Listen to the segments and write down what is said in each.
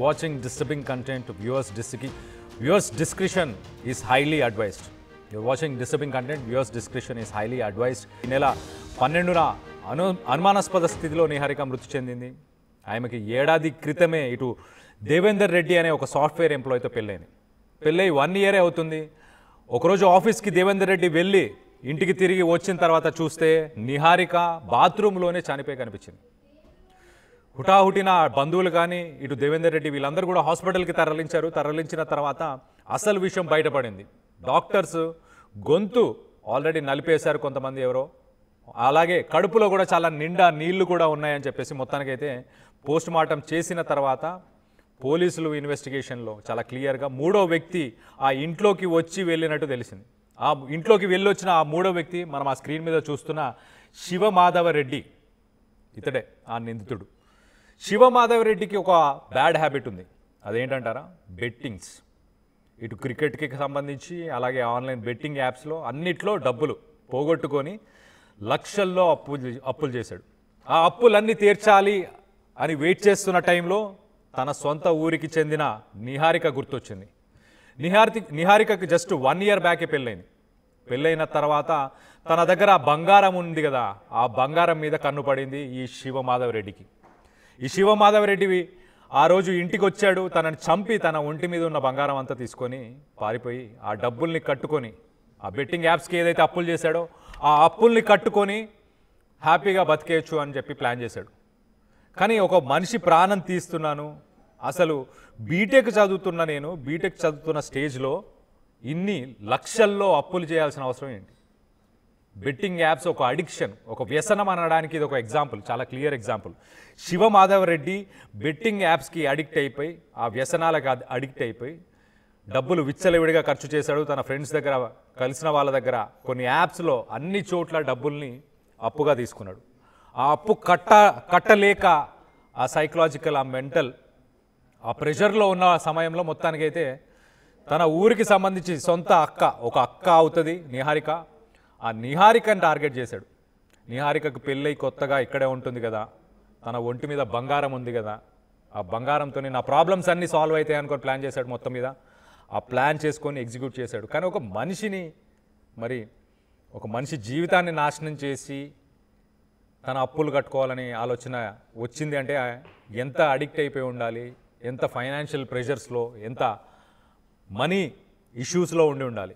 watching disturbing content, viewers' discretion is highly advised. You're watching disturbing content, viewers' discretion is highly advised. ఈ నెల 12న అనుమానాస్పద స్థితిలో నిహారిక మృతి చెందింది. ఆమెకి ఏడాది క్రితమే ఇటు దేవేందర్ రెడ్డి అనే ఒక సాఫ్ట్వేర్ ఎంప్లాయీతో పెళ్ళైంది. పెళ్ళై 1 year అవుతుంది. ఒకరోజు ఆఫీస్కి దేవేందర్ రెడ్డి వెళ్ళి ఇంటికి తిరిగి వచ్చిన తర్వాత చూస్తే నిహారిక బాత్రూంలోనే చనిపోయి కనిపించింది. హుటాహుటిన బంధువులు కానీ ఇటు దేవేందర్ రెడ్డి వీళ్ళందరూ కూడా హాస్పిటల్కి తరలించారు. తరలించిన తర్వాత అసలు విషయం బయటపడింది. డాక్టర్స్ గొంతు ఆల్రెడీ నలిపేశారు కొంతమంది ఎవరో, అలాగే కడుపులో కూడా చాలా నిండా నీళ్లు కూడా ఉన్నాయని చెప్పేసి మొత్తానికైతే పోస్ట్ మార్టం చేసిన తర్వాత పోలీసులు ఇన్వెస్టిగేషన్లో చాలా క్లియర్గా 3వ వ్యక్తి ఆ ఇంట్లోకి వచ్చి వెళ్ళినట్టు తెలిసింది. ఆ ఇంట్లోకి వెళ్ళొచ్చిన ఆ 3వ వ్యక్తి మనం ఆ స్క్రీన్ మీద చూస్తున్న శివమాధవరెడ్డి, ఇతడే ఆ నిందితుడు. శివమాధవరెడ్డికి ఒక బ్యాడ్ హ్యాబిట్ ఉంది. అదేంటంటారా? బెట్టింగ్స్. ఇటు క్రికెట్కి సంబంధించి అలాగే ఆన్లైన్ బెట్టింగ్ యాప్స్లో అన్నిట్లో డబ్బులు పోగొట్టుకొని లక్షల్లో అప్పులు చేశాడు. ఆ అప్పులన్నీ తీర్చాలి అని వెయిట్ చేస్తున్న టైంలో తన సొంత ఊరికి చెందిన నిహారిక గుర్తొచ్చింది. నిహారికకి జస్ట్ 1 year బ్యాకే పెళ్ళైంది. పెళ్ళైన తర్వాత తన దగ్గర బంగారం ఉంది కదా, ఆ బంగారం మీద కన్ను పడింది ఈ శివమాధవరెడ్డికి. ఈ శివమాధవరెడ్డి ఆ రోజు ఇంటికి వచ్చాడు. తనని చంపి తన ఒంటి మీద ఉన్న బంగారం అంతా తీసుకొని పారిపోయి ఆ డబ్బుల్ని కట్టుకొని ఆ బెట్టింగ్ యాప్స్కి ఏదైతే అప్పులు చేశాడో ఆ అప్పుల్ని కట్టుకొని హ్యాపీగా బతికేయచ్చు అని చెప్పి ప్లాన్ చేశాడు. కానీ ఒక మనిషి ప్రాణం తీస్తున్నాను, అసలు బీటెక్ చదువుతున్న స్టేజ్లో ఇన్ని లక్షల్లో అప్పులు చేయాల్సిన అవసరం ఏంటి? బెట్టింగ్ యాప్స్ ఒక అడిక్షన్, ఒక వ్యసనం అనడానికి ఇది ఒక ఎగ్జాంపుల్, చాలా క్లియర్ ఎగ్జాంపుల్. శివమాధవరెడ్డి బెట్టింగ్ యాప్స్కి అడిక్ట్ అయిపోయి, ఆ వ్యసనాలకు అడిక్ట్ అయిపోయి డబ్బులు విచ్చలవిడిగా ఖర్చు చేశాడు. తన ఫ్రెండ్స్ దగ్గర, కలిసిన వాళ్ళ దగ్గర, కొన్ని యాప్స్లో అన్ని చోట్ల డబ్బుల్ని అప్పుగా తీసుకున్నాడు. ఆ అప్పు కట్టలేక ఆ సైకలాజికల్, ఆ మెంటల్, ఆ ప్రెషర్లో ఉన్న సమయంలో మొత్తానికైతే తన ఊరికి సంబంధించి సొంత ఒక అక్క అవుతుంది నిహారిక, ఆ నిహారికని టార్గెట్ చేశాడు. నిహారికకు పెళ్ళై కొత్తగా ఇక్కడే ఉంటుంది కదా, తన ఒంటి మీద బంగారం ఉంది కదా, ఆ బంగారంతో నా ప్రాబ్లమ్స్ అన్నీ సాల్వ్ అవుతాయి అనుకొని ప్లాన్ చేశాడు. మొత్తం మీద ఆ ప్లాన్ చేసుకొని ఎగ్జిక్యూట్ చేశాడు. కానీ ఒక మనిషి జీవితాన్ని నాశనం చేసి తన అప్పులు కట్టుకోవాలని ఆలోచన వచ్చింది అంటే ఎంత అడిక్ట్ అయిపోయి ఉండాలి, ఎంత ఫైనాన్షియల్ ప్రెషర్స్లో, ఎంత మనీ ఇష్యూస్లో ఉండాలి.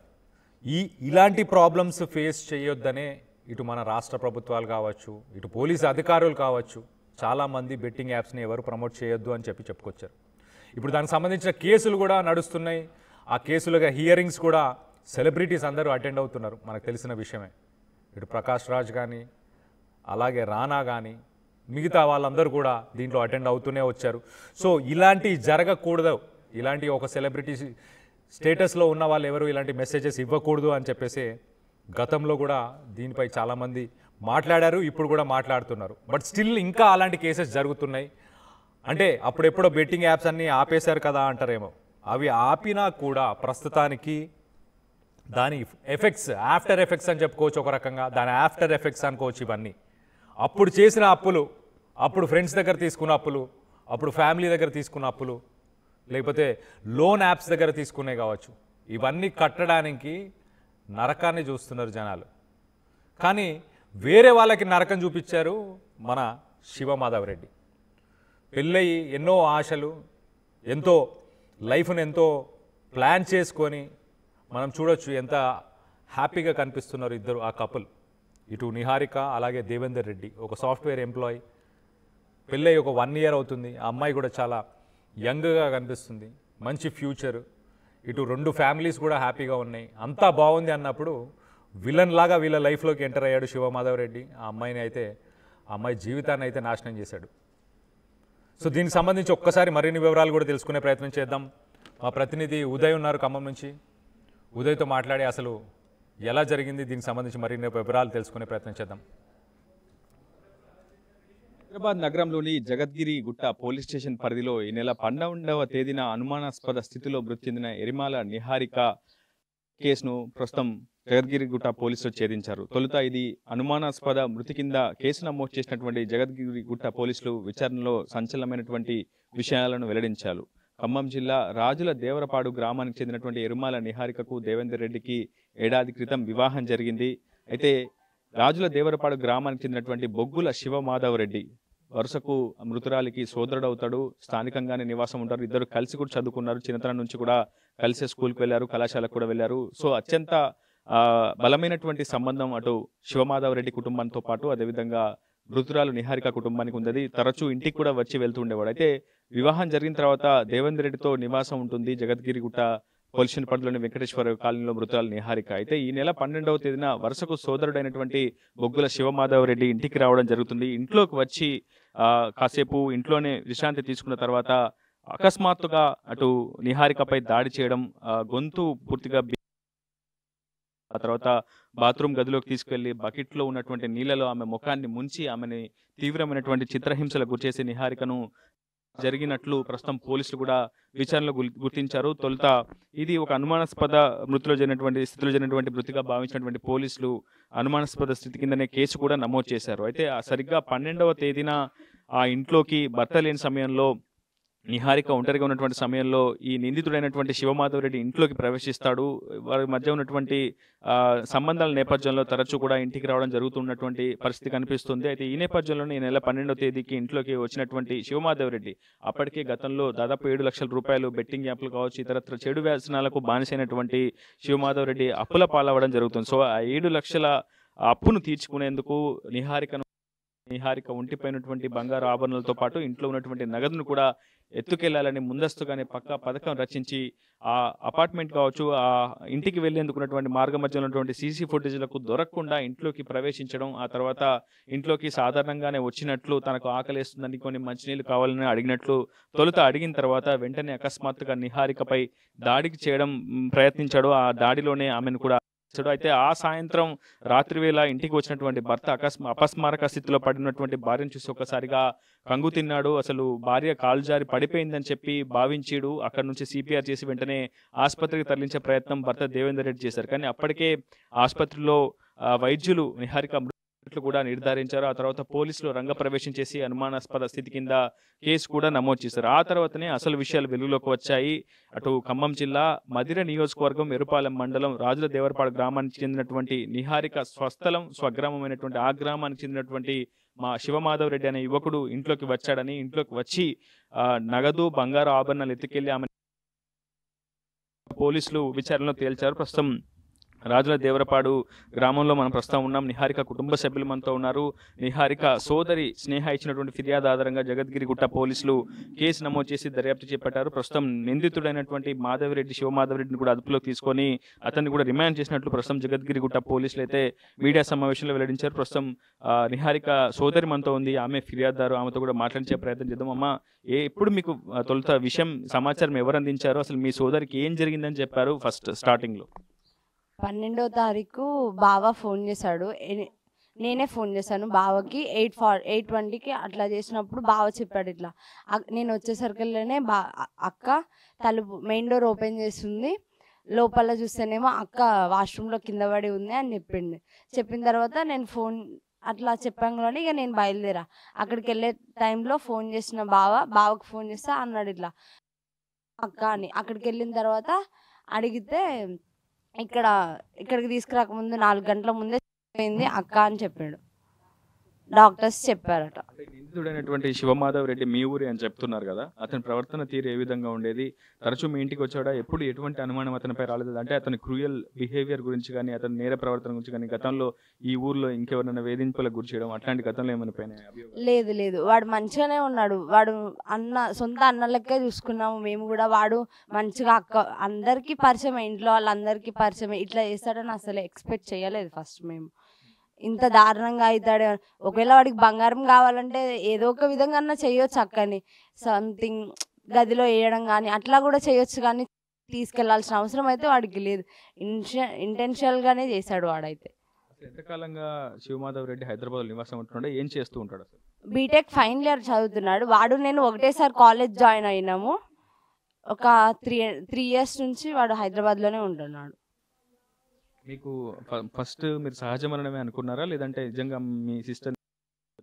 ఇలాంటి ప్రాబ్లమ్స్ ఫేస్ చేయొద్దనే ఇటు మన రాష్ట్ర ప్రభుత్వాలు కావచ్చు, ఇటు పోలీసు అధికారులు కావచ్చు, చాలామంది బెట్టింగ్ యాప్స్ని ఎవరు ప్రమోట్ చేయొద్దు అని చెప్పుకొచ్చారు. ఇప్పుడు దానికి సంబంధించిన కేసులు కూడా నడుస్తున్నాయి. ఆ కేసులుగా హియరింగ్స్ కూడా సెలబ్రిటీస్ అందరూ అటెండ్ అవుతున్నారు, మనకు తెలిసిన విషయమే. ఇటు ప్రకాష్ రాజ్ కానీ, అలాగే రానా కానీ, మిగతా వాళ్ళందరూ కూడా దీంట్లో అటెండ్ అవుతూనే వచ్చారు. సో ఇలాంటివి జరగకూడదు, ఇలాంటి ఒక సెలబ్రిటీ స్టేటస్లో ఉన్న వాళ్ళు ఎవరు ఇలాంటి మెసేజెస్ ఇవ్వకూడదు అని చెప్పేసి గతంలో కూడా దీనిపై చాలామంది మాట్లాడారు, ఇప్పుడు కూడా మాట్లాడుతున్నారు. బట్ స్టిల్ ఇంకా అలాంటి కేసెస్ జరుగుతున్నాయి. అంటే అప్పుడెప్పుడో బెట్టింగ్ యాప్స్ అన్నీ ఆపేశారు కదా అంటారేమో, అవి ఆపినా కూడా ప్రస్తుతానికి దాని ఎఫెక్ట్స్, ఆఫ్టర్ ఎఫెక్ట్స్ అని చెప్పుకోవచ్చు. ఒక రకంగా దాని ఆఫ్టర్ ఎఫెక్ట్స్ అనుకోవచ్చు. ఇవన్నీ అప్పుడు చేసిన అప్పులు, అప్పుడు ఫ్రెండ్స్ దగ్గర తీసుకున్న అప్పులు, అప్పుడు ఫ్యామిలీ దగ్గర తీసుకున్న అప్పులు, లేకపోతే లోన్ యాప్స్ దగ్గర తీసుకునే కావచ్చు, ఇవన్నీ కట్టడానికి నరకాన్ని చూస్తున్నారు జనాలు. కానీ వేరే వాళ్ళకి నరకం చూపించారు మన శివమాధవరెడ్డి. పెళ్ళయి ఎన్నో ఆశలు, ఎంతో లైఫ్ను ఎంతో ప్లాన్ చేసుకొని మనం చూడొచ్చు ఎంత హ్యాపీగా కనిపిస్తున్నారు ఇద్దరు, ఆ కపుల్. ఇటు నిహారిక అలాగే దేవేందర్ రెడ్డి, ఒక సాఫ్ట్వేర్ ఎంప్లాయీ. పెళ్ళై ఒక 1 year అవుతుంది. ఆ అమ్మాయి కూడా చాలా యంగ్గా కనిపిస్తుంది, మంచి ఫ్యూచర్. ఇటు 2 ఫ్యామిలీస్ కూడా హ్యాపీగా ఉన్నాయి, అంతా బాగుంది అన్నప్పుడు విలన్ లాగా వీళ్ళ లైఫ్లోకి ఎంటర్ అయ్యాడు శివమాధవరెడ్డి. ఆ అమ్మాయి జీవితాన్ని అయితే నాశనం చేశాడు. సో దీనికి సంబంధించి ఒక్కసారి మరిన్ని వివరాలు కూడా తెలుసుకునే ప్రయత్నం చేద్దాం. మా ప్రతినిధి ఉదయ్ ఉన్నారు ఖమ్మం నుంచి. ఉదయ్తో మాట్లాడి అసలు ఎలా జరిగింది, దీనికి సంబంధించి మరిన్ని వివరాలు తెలుసుకునే ప్రయత్నం చేద్దాం. హైదరాబాద్ నగరంలోని జగద్గిరి గుట్ట పోలీస్ స్టేషన్ పరిధిలో ఈ నెల 12వ తేదీన అనుమానాస్పద స్థితిలో మృతి చెందిన ఎరిమాల నిహారిక కేసును ప్రస్తుతం జగద్గిరిగుట్ట పోలీసులు ఛేదించారు. తొలుత ఇది అనుమానాస్పద మృతి కింద కేసు నమోదు చేసినటువంటి జగద్గిరిగుట్ట పోలీసులు విచారణలో సంచలనమైనటువంటి విషయాలను వెల్లడించారు. ఖమ్మం జిల్లా రాజుల దేవరపాడు గ్రామానికి చెందినటువంటి ఎరుమాల నిహారికకు దేవేందర్ రెడ్డికి ఏడాది క్రితం వివాహం జరిగింది. అయితే రాజుల దేవరపాడు గ్రామానికి చెందినటువంటి బొగ్గుల శివమాధవ్ రెడ్డి వరుసకు మృతురాలికి సోదరుడు అవుతాడు. స్థానికంగానే నివాసం ఉంటారు. ఇద్దరు కలిసి కూడా చదువుకున్నారు. చిన్నతనం నుంచి కూడా కలిసే స్కూల్కి వెళ్ళారు, కళాశాలకు కూడా వెళ్ళారు. సో అత్యంత బలమైనటువంటి సంబంధం అటు శివమాధవ్ రెడ్డి కుటుంబంతో పాటు అదేవిధంగా మృతురాలు నిహారిక కుటుంబానికి ఉంది. తరచూ ఇంటికి కూడా వచ్చి వెళ్తూ ఉండేవాడు. అయితే వివాహం జరిగిన తర్వాత దేవేందర్ రెడ్డితో నివాసం ఉంటుంది జగద్గిరిగుట్ట పోలీస్ పరిధిలోని వెంకటేశ్వర కాలనీలో మృతురాలు నిహారిక. అయితే ఈ నెల 12వ తేదీన వరుసకు సోదరుడైనటువంటి బొగ్గుల శివమాధవ్ రెడ్డి ఇంటికి రావడం జరుగుతుంది. ఇంట్లోకి వచ్చి కాసేపు ఇంట్లోనే విశ్రాంతి తీసుకున్న తర్వాత అకస్మాత్తుగా అటు నిహారికపై దాడి చేయడం, గొంతు పూర్తిగా ఆ తర్వాత బాత్రూమ్ గదిలోకి తీసుకెళ్లి బకెట్లో ఉన్నటువంటి నీళ్లలో ఆమె ముఖాన్ని ముంచి ఆమెని తీవ్రమైనటువంటి చిత్రహింసలకు గురిచేసి నిహారికను జరిగినట్లు ప్రస్తుతం పోలీసులు కూడా విచారణలో గుర్తించారు. తొలుత ఇది ఒక అనుమానాస్పద స్థితిలో జరిగినటువంటి మృతిగా భావించినటువంటి పోలీసులు అనుమానాస్పద స్థితి కిందనే కేసు కూడా నమోదు చేశారు. అయితే సరిగ్గా 12వ తేదీన ఆ ఇంట్లోకి భర్త లేని సమయంలో నిహారిక ఒంటరిగా ఉన్నటువంటి సమయంలో ఈ నిందితుడైనటువంటి శివమాధవ్ రెడ్డి ఇంట్లోకి ప్రవేశిస్తాడు. వారి మధ్య ఉన్నటువంటి సంబంధాల నేపథ్యంలో తరచూ కూడా ఇంటికి రావడం జరుగుతున్నటువంటి పరిస్థితి కనిపిస్తుంది. అయితే ఈ నేపథ్యంలోనే ఈ నెల 12వ తేదీకి ఇంట్లోకి వచ్చినటువంటి శివమాధవ్ రెడ్డి అప్పటికే గతంలో దాదాపు 7 లక్షల రూపాయలు బెట్టింగ్ యాప్లు కావచ్చు, ఇతరత్ర చెడు వ్యసనాలకు బానిసైనటువంటి శివమాధవ్ రెడ్డి అప్పుల పాలవడం జరుగుతుంది. సో ఆ 7 లక్షల అప్పును తీర్చుకునేందుకు నిహారిక ఒంటిపైనటువంటి బంగారు ఆభరణాలతో పాటు ఇంట్లో ఉన్నటువంటి నగదును కూడా ఎత్తుకెళ్లాలని ముందస్తుగానే పక్కా పథకం రచించి ఆ అపార్ట్మెంట్ కావచ్చు, ఆ ఇంటికి వెళ్లేందుకున్నటువంటి మార్గ మధ్యలో ఉన్నటువంటి సీసీ ఫుటేజ్లకు దొరకకుండా ఇంట్లోకి ప్రవేశించడం, ఆ తర్వాత ఇంట్లోకి సాధారణంగానే వచ్చినట్లు తనకు ఆకలేస్తుందని కొన్ని మంచినీళ్ళు కావాలని అడిగినట్లు తొలుత అడిగిన తర్వాత వెంటనే అకస్మాత్తుగా నిహారికపై దాడికి చేయడం ప్రయత్నించాడు. ఆ దాడిలోనే ఆమెను కూడా అయితే ఆ సాయంత్రం రాత్రి వేళ ఇంటికి వచ్చినటువంటి భర్త అపస్మారక స్థితిలో పడినటువంటి భార్యను చూసి ఒక్కసారిగా కంగు తిన్నాడు. అసలు భార్య కాలు జారి పడిపోయిందని చెప్పి భావించాడు. అక్కడ నుంచి సిపిఆర్ చేసి వెంటనే ఆసుపత్రికి తరలించే ప్రయత్నం భర్త దేవేందర్ రెడ్డి చేశారు. కానీ అప్పటికే ఆసుపత్రిలో వైద్యులు నిహారిక కూడా నిర్ధారించారు. ఆ తర్వాత పోలీసులు రంగప్రవేశం చేసి అనుమానాస్పద స్థితి కింద కేసు కూడా నమోదు చేశారు. ఆ తర్వాతనే అసలు విషయాలు వెలుగులోకి వచ్చాయి. అటు ఖమ్మం జిల్లా మదిర నియోజకవర్గం ఎరుపాలెం మండలం రాజుల దేవరపాడు గ్రామానికి చెందినటువంటి నిహారిక స్వస్థలం స్వగ్రామమైనటువంటి ఆ గ్రామానికి చెందినటువంటి మా శివమాధవ్ రెడ్డి అనే యువకుడు ఇంట్లోకి వచ్చాడని, ఇంట్లోకి వచ్చి నగదు బంగారు ఆభరణాలు ఎత్తుకెళ్లి ఆమె పోలీసులు విచారణలో తేల్చారు. ప్రస్తుతం రాజుల దేవరపాడు గ్రామంలో మనం ప్రస్తుతం ఉన్నాం. నిహారిక కుటుంబ సభ్యులు మనతో ఉన్నారు. నిహారిక సోదరి స్నేహ ఇచ్చినటువంటి ఫిర్యాదు ఆధారంగా జగద్గిరిగుట్ట పోలీసులు కేసు నమోదు చేసి దర్యాప్తు చేపట్టారు. ప్రస్తుతం నిందితుడైనటువంటి శివమాధవ్ రెడ్డిని కూడా అదుపులోకి తీసుకొని అతన్ని కూడా రిమాండ్ చేసినట్లు ప్రస్తుతం జగద్గిరిగుట్ట పోలీసులు అయితే మీడియా సమావేశంలో వెల్లడించారు. ప్రస్తుతం నిహారిక సోదరి మనతో ఉంది, ఆమె ఫిర్యాదుదారు, ఆమెతో కూడా మాట్లాడించే ప్రయత్నం చేద్దాం. అమ్మ, ఎప్పుడు మీకు తొలుత సమాచారం ఎవరు అందించారు, అసలు మీ సోదరికి ఏం జరిగిందని చెప్పారు ఫస్ట్ స్టార్టింగ్ లో? 12వ తారీఖు బావ ఫోన్ చేశాడు. నేనే ఫోన్ చేశాను బావకి. 8:20కి అట్లా చేసినప్పుడు బావ చెప్పాడు ఇట్లా. నేను వచ్చేసరికల్లోనే అక్క తలుపు మెయిన్ డోర్ ఓపెన్ చేస్తుంది, లోపల చూస్తేనేమో అక్క వాష్రూమ్లో కింద పడి ఉంది అని చెప్పిన తర్వాత నేను ఫోన్ అట్లా చెప్పంగానే ఇక నేను బయలుదేరా. అక్కడికి వెళ్ళే టైంలో ఫోన్ చేసిన బావకు ఫోన్ చేస్తే అన్నాడు ఇట్లా అక్క అని. అక్కడికి వెళ్ళిన తర్వాత అడిగితే ఇక్కడికి తీసుకురాకముందు 4 గంటల ముందే పోయింది అక్క అని చెప్పాడు. డాక్టర్స్ చెప్పారట. నిందితుడైనటువంటి శివమాధవ్ రెడ్డి మీ ఊరి అని చెప్తున్నారు కదా, అతని ప్రవర్తన తీరు ఏ విధంగా ఉండేది? తరచూ మీ ఇంటికి వచ్చాడా? ఎప్పుడు ఎటువంటి అనుమానం అతనిపై రాలేదు? అంటే అతని క్రూయల్ బిహేవియర్ గురించి కానీ, అతని నేర ప్రవర్తన గురించి కానీ, గతంలో ఈ ఊర్లో ఇంకెవరైనా వేధింపులకు గురి చేయడం అట్లాంటి గతంలో ఏమైనా పైన? లేదు, వాడు మంచిగానే ఉన్నాడు. వాడు సొంత అన్నలకే చూసుకున్నాము మేము కూడా. వాడు మంచిగా అందరికీ పరిచయం, ఇంట్లో వాళ్ళందరికీ పరిచయం. ఇట్లా చేస్తాడని అసలు ఎక్స్పెక్ట్ చేయలేదు ఫస్ట్ మేము. ఇంత దారుణంగా అవుతాడు. ఒకవేళ వాడికి బంగారం కావాలంటే ఏదో ఒక విధంగా అన్నా చేయొచ్చు అక్కని, సంథింగ్ గదిలో వేయడం కానీ అట్లా కూడా చేయొచ్చు, కానీ తీసుకెళ్లాల్సిన అవసరం అయితే వాడికి లేదు. ఇంటెన్షియల్గానే చేశాడు వాడైతే. ఎంతకాలంగా శివమాధవ్ రెడ్డి హైదరాబాద్ నివాసం ఉంటున్నాడు, ఏం చేస్తూ ఉంటాడు? బీటెక్ ఫైనల్ ఇయర్ చదువుతున్నాడు. వాడు నేను ఒకటేసారి కాలేజ్ జాయిన్ అయినాము. ఒక 3 years నుంచి వాడు హైదరాబాద్లోనే ఉంటున్నాడు. మీకు ఫస్ట్ మీరు సహజ మరణమే అనుకున్నారా, లేదంటే నిజంగా మీ సిస్టర్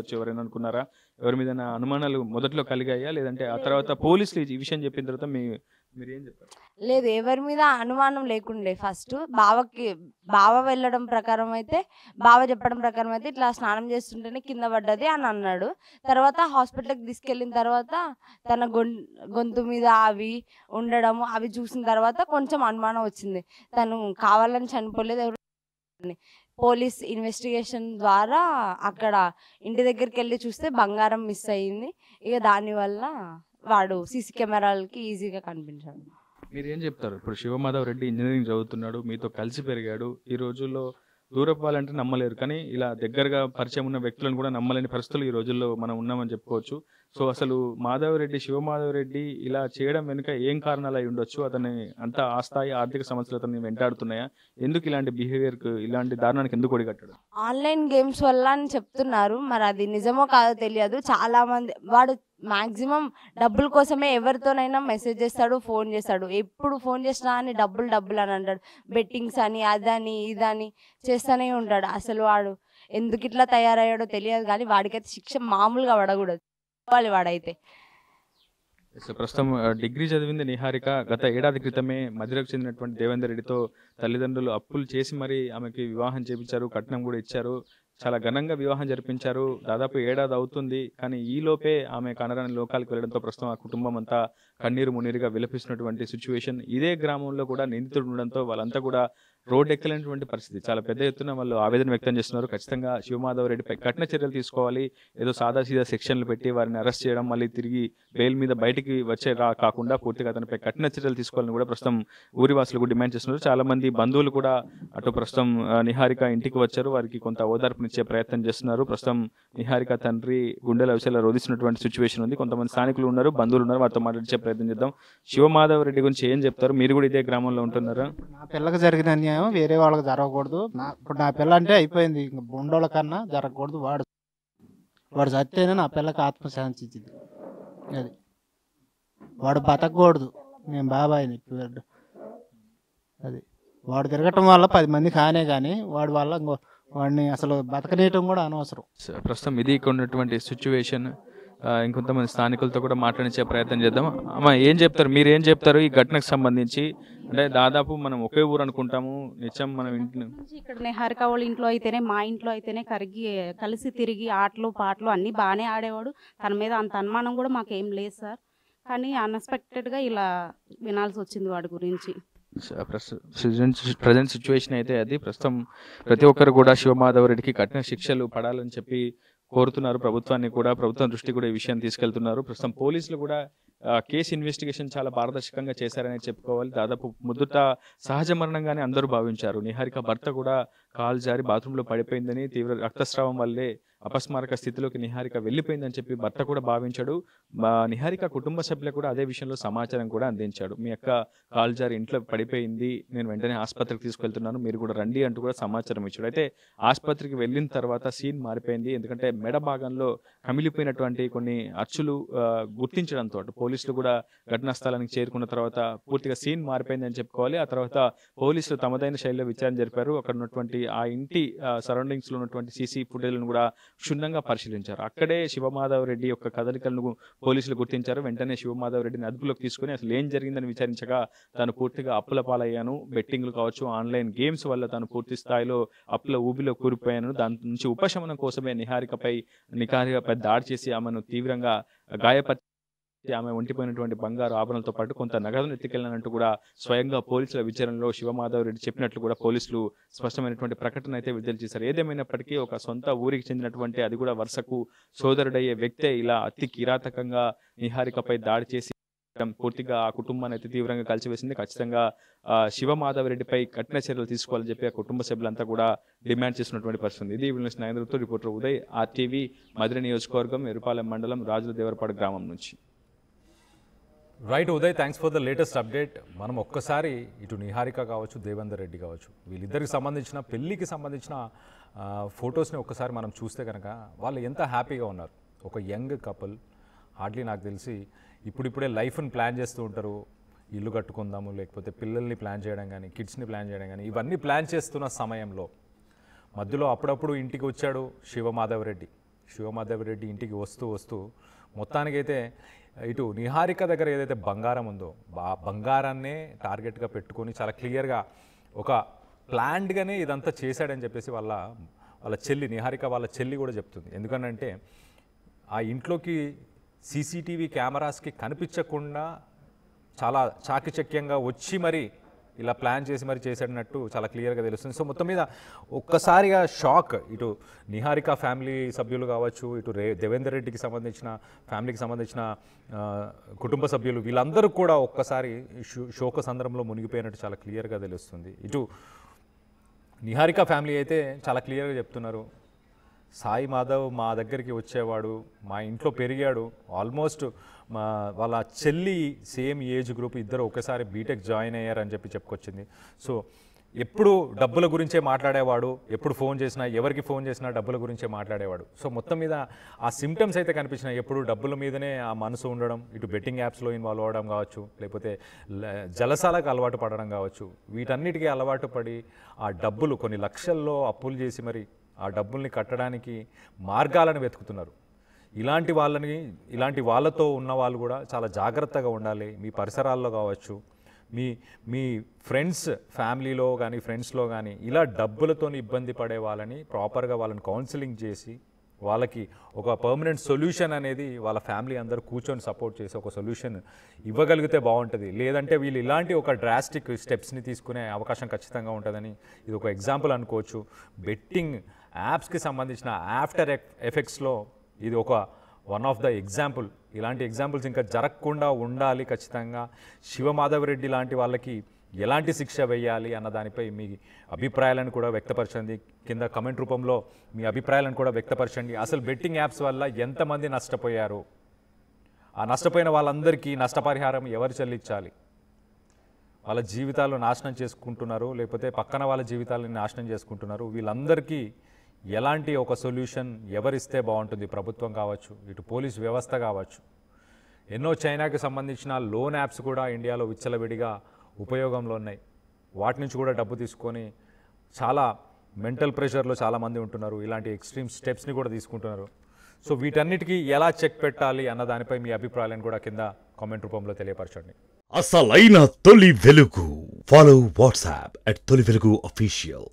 ఎవరైనా అనుకున్నారా? ఎవరి మీద అనుమానాలు మొదట్లో కలిగాయా? లేదంటే ఆ తర్వాత పోలీసులు ఈ విషయం చెప్పిన తర్వాత మీరు ఏం చెప్పారు? లేదు, ఎవరి మీద అనుమానం లేకుండే. ఫస్ట్ బావ వెళ్ళడం ప్రకారం అయితే, బావ చెప్పడం ప్రకారం అయితే ఇట్లా స్నానం చేస్తుంటేనే కింద పడ్డది అని అన్నాడు. తర్వాత హాస్పిటల్కి తీసుకెళ్ళిన తర్వాత తన గొంతు మీద అవి ఉండడము అవి చూసిన తర్వాత కొంచెం అనుమానం వచ్చింది. తను కావాలని చనిపోలేదు, ఎవరు పోలీస్ ఇన్వెస్టిగేషన్ ద్వారా అక్కడ ఇంటి దగ్గరికి వెళ్ళి చూస్తే బంగారం మిస్ అయ్యింది. ఇక దానివల్ల వాడు సీసీ కెమెరాలకి ఈజీగా కనిపించాడు. మీరు ఏం చెప్తారు? ఇప్పుడు శివమాధవ్ రెడ్డి ఇంజనీరింగ్ చదువుతున్నాడు, మీతో కలిసి పెరిగాడు. ఈ రోజుల్లో దూరపు వాళ్ళంటే నమ్మలేరు, కానీ ఇలా దగ్గరగా పరిచయం ఉన్న వ్యక్తులను కూడా నమ్మలేని పరిస్థితులు ఈ రోజుల్లో మనం ఉన్నామని చెప్పుకోవచ్చు. సో అసలు శివమాధవ్ రెడ్డి ఇలా చేయడం వెనుక ఏం కారణాలు అయి ఉండొచ్చు? అతని అంత ఆ స్థాయి ఆర్థిక సమస్యలు అతన్ని వెంటాడుతున్నాయా? ఎందుకు ఇలాంటి బిహేవియర్కి, ఇలాంటి దారుణానికి ఎందుకు ఒడిగట్టాడు? ఆన్లైన్ గేమ్స్ వల్ల అని చెప్తున్నారు, మరి అది నిజమో కాదో తెలియదు. చాలా మంది వాడు మాక్సిమం డబ్బుల కోసమే ఎవరితోనైనా మెసేజ్ చేస్తాడు, ఫోన్ చేస్తాడు. ఎప్పుడు ఫోన్ చేసినా అని డబ్బులు అని అంటాడు. బెట్టింగ్స్ అని అదని ఇదని చేస్తూనే ఉంటాడు. అసలు వాడు ఎందుకు ఇట్లా తయారయ్యాడో తెలియదు, కానీ వాడికైతే శిక్ష మామూలుగా పడకూడదు వాడైతే. ప్రస్తుతం డిగ్రీ చదివింది నిహారిక. గత ఏడాది క్రితమే మధిరకు చెందినటువంటి దేవేందర్ రెడ్డితో తల్లిదండ్రులు అప్పులు చేసి మరి ఆమెకి వివాహం చేపించారు, కట్నం కూడా ఇచ్చారు. చాలా ఘనంగా వివాహం జరిపించారు. దాదాపు ఏడాది అవుతుంది, కానీ ఈలోపే ఆమె కనరాని లోకాలకు వెళ్ళడంతో ప్రస్తుతం ఆ కుటుంబం అంతా కన్నీరు మున్నీరుగా విలపిస్తున్నటువంటి సిచ్యువేషన్. ఇదే గ్రామంలో కూడా నిందితుడు ఉండడంతో వాళ్ళంతా కూడా రోడ్డు ఎక్కలేనటువంటి పరిస్థితి. చాలా పెద్ద ఎత్తున వాళ్ళు ఆవేదన వ్యక్తం చేస్తున్నారు. ఖచ్చితంగా శివమాధవ్ రెడ్డిపై కఠిన చర్యలు తీసుకోవాలి. ఏదో సాదాసీదా సెక్షన్లు పెట్టి వారిని అరెస్ట్ చేయడం, మళ్ళీ తిరిగి బెయిల్ మీద బయటికి వచ్చే కాకుండా పూర్తిగా అతనిపై కఠిన చర్యలు తీసుకోవాలని కూడా ప్రస్తుతం ఊరివాసులు కూడా డిమాండ్ చేస్తున్నారు. చాలా మంది బంధువులు కూడా అటు ప్రస్తుతం నిహారిక ఇంటికి వచ్చారు, వారికి కొంత ఓదార్పునిచ్చే ప్రయత్నం చేస్తున్నారు. ప్రస్తుతం నిహారిక తండ్రి గుండెల విషయాలు రోధిస్తున్నటువంటి సిచ్యువేషన్ ఉంది. కొంతమంది స్థానికులు ఉన్నారు, బంధువులు ఉన్నారు, వారితో మాట్లాడించే ప్రయత్నం చేద్దాం. శివమాధవ్ రెడ్డి గురించి ఏం చెప్తారు? మీరు కూడా ఇదే గ్రామంలో ఉంటున్నారా? నా పిల్లకి జరిగిన అన్యాయం వేరే వాళ్ళకి జరగకూడదు. ఇప్పుడు నా పిల్ల అంటే అయిపోయింది, ఇంకా బొండోళ్ళ కన్నా జరగకూడదు. వాడు చస్తేనే నా పిల్లకి ఆత్మశాంతి ఇచ్చింది. అది వాడు బతకూడదు. నేను బాబాయిని అది వాడు తిరగటం వల్ల 10 మందికి హానే, కానీ వాడి వల్ల వాడిని అసలు బతకనీయటం కూడా అనవసరం. ప్రస్తుతం ఇది ఉన్నటువంటి సిచ్యువేషన్. ఇంకొంతమంది స్థానికులతో కూడా మాట్లాడించే ప్రయత్నం చేద్దాం. అమ్మ, ఏం చెప్తారు? మీరు ఏం చెప్తారు ఈ ఘటనకు సంబంధించి? అంటే దాదాపు మనం ఒకే ఊరు అనుకుంటాము, నిత్యం మనం ఇంటి ఇక్కడ నిహారిక వాళ్ళ ఇంట్లో అయితేనే, మా ఇంట్లో అయితేనే కలిసి తిరిగి ఆటలు పాటలు అన్నీ బాగానే ఆడేవాడు. తన మీద అంత అనుమానం కూడా మాకేం లేదు సార్, కానీ అన్ఎక్స్పెక్టెడ్గా ఇలా వినాల్సి వచ్చింది వాడి గురించి. ప్రజెంట్ సిచ్యువేషన్ అయితే అది. ప్రస్తుతం ప్రతి ఒక్కరు కూడా శివమాధవ్ రెడ్డికి కఠిన శిక్షలు పడాలని చెప్పి కోరుతున్నారు. ప్రభుత్వాన్ని కూడా, ప్రభుత్వం దృష్టి కూడా ఈ విషయాన్ని తీసుకెళ్తున్నారు. ప్రస్తుతం పోలీసులు కూడా కేసు ఇన్వెస్టిగేషన్ చాలా పారదర్శకంగా చేశారని చెప్పుకోవాలి. దాదాపు ముద్దుట సహజ మరణంగానే అందరూ భావించారు. నిహారిక భర్త కూడా కాలు జారి బాత్రూంలో పడిపోయిందని, తీవ్ర రక్తస్రావం వల్లే అపస్మారక స్థితిలోకి నిహారిక వెళ్ళిపోయిందని చెప్పి భర్త కూడా భావించాడు. నిహారిక కుటుంబ సభ్యులకు కూడా అదే విషయంలో సమాచారం కూడా అందించాడు. మీ అక్క కాలు జారి ఇంట్లో పడిపోయింది, నేను వెంటనే ఆసుపత్రికి తీసుకెళ్తున్నాను, మీరు కూడా రండి అంటూ కూడా సమాచారం ఇచ్చాడు. అయితే ఆసుపత్రికి వెళ్ళిన తర్వాత సీన్ మారిపోయింది. ఎందుకంటే మెడ భాగంలో కమిలిపోయినటువంటి కొన్ని అచ్చులు గుర్తించడంతో పోలీసులు కూడా ఘటనా స్థలానికి చేరుకున్న తర్వాత పూర్తిగా సీన్ మారిపోయింది అని చెప్పుకోవాలి. ఆ తర్వాత పోలీసులు తమదైన శైలిలో విచారణ జరిపారు. అక్కడ ఉన్నటువంటి ఆ ఇంటి సరౌండింగ్స్ లో ఉన్నటువంటి సీసీ ఫుటేజ్లను కూడా క్షుణ్ణంగా పరిశీలించారు. అక్కడే శివమాధవ్ రెడ్డి యొక్క కదలికలను పోలీసులు గుర్తించారు. వెంటనే శివమాధవ్ రెడ్డిని అదుపులోకి తీసుకుని అసలు ఏం జరిగిందని విచారించగా తాను పూర్తిగా అప్పుల పాలయ్యాను, బెట్టింగ్లు కావచ్చు, ఆన్లైన్ గేమ్స్ వల్ల తాను పూర్తి స్థాయిలో అప్పుల ఊబిలో కూరిపోయాను, దాని నుంచి ఉపశమనం కోసమే నిహారికపై దాడి చేసి ఆమెను తీవ్రంగా గాయపరిచి ఆమె ఒంటిపోయినటువంటి బంగారు ఆభరణలతో పాటు కొంత నగదును ఎత్తుకెళ్లానంటూ కూడా స్వయంగా పోలీసుల విచారణలో శివమాధవ్ రెడ్డి చెప్పినట్లు కూడా పోలీసులు స్పష్టమైనటువంటి ప్రకటన అయితే విడుదల చేశారు. ఏదేమైనప్పటికీ ఒక సొంత ఊరికి చెందినటువంటి, అది కూడా వరుసకు సోదరుడయ్యే వ్యక్తే ఇలా అతి కిరాతకంగా నిహారికపై దాడి చేసి పూర్తిగా ఆ కుటుంబాన్ని అయితే తీవ్రంగా కలిసివేసింది. ఖచ్చితంగా శివమాధవ్ రెడ్డిపై కఠిన చర్యలు తీసుకోవాలని చెప్పి ఆ కుటుంబ సభ్యులంతా కూడా డిమాండ్ చేస్తున్నటువంటి పరిస్థితి. ఇది నరేంద్రతో రిపోర్టర్ ఉదయ్, RTV, మధుర నియోజకవర్గం, ఎరుపాలెం మండలం, రాజుల దేవరపాడు గ్రామం నుంచి. Right Uday, thanks for the latest update. మనం ఒక్కసారి ఇటు నిహారిక కావచ్చు, దేవేందర్ రెడ్డి కావచ్చు, వీళ్ళిద్దరికి సంబంధించిన పెళ్ళికి సంబంధించిన ఫొటోస్ని ఒక్కసారి మనం చూస్తే కనుక వాళ్ళు ఎంత హ్యాపీగా ఉన్నారు. ఒక యంగ్ కపుల్, హార్డ్లీ నాకు తెలిసి ఇప్పుడిప్పుడే లైఫ్ని ప్లాన్ చేస్తూ ఉంటారు. ఇల్లు కట్టుకుందాము, లేకపోతే పిల్లల్ని ప్లాన్ చేయడం కానీ, కిడ్స్ని ప్లాన్ చేయడం కానీ, ఇవన్నీ ప్లాన్ చేస్తున్న సమయంలో మధ్యలో అప్పుడప్పుడు ఇంటికి వచ్చాడు శివమాధవ్ రెడ్డి. శివమాధవరెడ్డి ఇంటికి వస్తూ వస్తూ మొత్తానికైతే ఇటు నిహారిక దగ్గర ఏదైతే బంగారం ఉందో ఆ బంగారాన్నే టార్గెట్గా పెట్టుకొని చాలా క్లియర్గా ఒక ప్లాన్డ్గానే ఇదంతా చేశాడని చెప్పేసి వాళ్ళ చెల్లి నిహారిక వాళ్ళ చెల్లి కూడా చెప్తుంది. ఎందుకనంటే ఆ ఇంట్లోకి సీసీటీవీ కెమెరాస్కి కనిపించకుండా చాలా చాకచక్యంగా వచ్చి మరి ఇలా ప్లాన్ చేసి మరి చేసేటట్టు చాలా క్లియర్గా తెలుస్తుంది. సో మొత్తం మీద ఒక్కసారిగా షాక్, ఇటు నిహారిక ఫ్యామిలీ సభ్యులు కావచ్చు, ఇటు దేవేందర్ రెడ్డికి సంబంధించిన ఫ్యామిలీకి సంబంధించిన కుటుంబ సభ్యులు, వీళ్ళందరూ కూడా ఒక్కసారి శోక సందర్భంలో మునిగిపోయినట్టు చాలా క్లియర్గా తెలుస్తుంది. ఇటు నిహారిక ఫ్యామిలీ అయితే చాలా క్లియర్గా చెప్తున్నారు, సాయి మాధవ్ మా దగ్గరికి వచ్చేవాడు, మా ఇంట్లో పెరిగాడు, ఆల్మోస్ట్ వాళ్ళ చెల్లి సేమ్ ఏజ్ గ్రూప్, ఇద్దరు ఒకసారి బీటెక్ జాయిన్ అయ్యారని చెప్పుకొచ్చింది. సో ఎప్పుడు డబ్బుల గురించే మాట్లాడేవాడు, ఎప్పుడు ఫోన్ చేసినా ఎవరికి ఫోన్ చేసినా డబ్బుల గురించే మాట్లాడేవాడు. సో మొత్తం మీద ఆ సిమ్టమ్స్ అయితే కనిపించినాయి, ఎప్పుడు డబ్బుల మీదనే ఆ మనసు ఉండడం, ఇటు బెట్టింగ్ యాప్స్లో ఇన్వాల్వ్ అవ్వడం కావచ్చు, లేకపోతే జలసాలకు అలవాటు పడడం కావచ్చు, వీటన్నిటికీ అలవాటు పడి ఆ డబ్బులు కొన్ని లక్షల్లో అప్పులు చేసి మరి ఆ డబ్బుల్ని కట్టడానికి మార్గాలను వెతుకుతున్నారు. ఇలాంటి వాళ్ళతో ఉన్న వాళ్ళు కూడా చాలా జాగ్రత్తగా ఉండాలి. మీ పరిసరాల్లో కావచ్చు, మీ ఫ్రెండ్స్ ఫ్యామిలీలో కానీ ఫ్రెండ్స్లో కానీ ఇలా డబ్బులతో ఇబ్బంది పడే వాళ్ళని ప్రాపర్గా వాళ్ళని కౌన్సిలింగ్ చేసి వాళ్ళకి ఒక పర్మనెంట్ సొల్యూషన్ అనేది వాళ్ళ ఫ్యామిలీ అందరూ కూర్చొని సపోర్ట్ చేసి ఒక సొల్యూషన్ ఇవ్వగలిగితే బాగుంటుంది. లేదంటే వీళ్ళు ఇలాంటి ఒక డ్రాస్టిక్ స్టెప్స్ని తీసుకునే అవకాశం ఖచ్చితంగా ఉంటుందని ఇది ఒక ఎగ్జాంపుల్ అనుకోవచ్చు. బెట్టింగ్ యాప్స్కి సంబంధించిన ఆఫ్టర్ ఎఫెక్ట్స్లో ఇది ఒక వన్ ఆఫ్ ద ఎగ్జాంపుల్. ఇలాంటి ఎగ్జాంపుల్స్ ఇంకా జరగకుండా ఉండాలి ఖచ్చితంగా. శివమాధవరెడ్డి లాంటి వాళ్ళకి ఎలాంటి శిక్ష వేయాలి అన్న దానిపై మీ అభిప్రాయాలను కూడా వ్యక్తపరచండి. కింద కమెంట్ రూపంలో మీ అభిప్రాయాలను కూడా వ్యక్తపరచండి. అసలు బెట్టింగ్ యాప్స్ వల్ల ఎంతమంది నష్టపోయారు, ఆ నష్టపోయిన వాళ్ళందరికీ నష్టపరిహారం ఎవరు చెల్లించాలి, వాళ్ళ జీవితాలు నాశనం చేసుకుంటున్నారు లేకపోతే పక్కన వాళ్ళ జీవితాలను నాశనం చేసుకుంటున్నారు, వీళ్ళందరికీ ఎలాంటి ఒక సొల్యూషన్ ఎవరిస్తే బాగుంటుంది, ప్రభుత్వం కావచ్చు, ఇటు పోలీస్ వ్యవస్థ కావచ్చు. ఎన్నో చైనాకి సంబంధించిన లోన్ యాప్స్ కూడా ఇండియాలో విచ్చలవిడిగా ఉపయోగంలో ఉన్నాయి. వాటి నుంచి కూడా డబ్బు తీసుకొని చాలా మెంటల్ ప్రెషర్లో చాలామంది ఉంటున్నారు, ఇలాంటి ఎక్స్ట్రీమ్ స్టెప్స్ని కూడా తీసుకుంటున్నారు. సో వీటన్నిటికీ ఎలా చెక్ పెట్టాలి అన్న దానిపై మీ అభిప్రాయాలను కూడా కింద కామెంట్ రూపంలో తెలియపరచండి. అసలైన తొలి వెలుగు. ఫాలో వాట్సాప్ @తొలి వెలుగు official.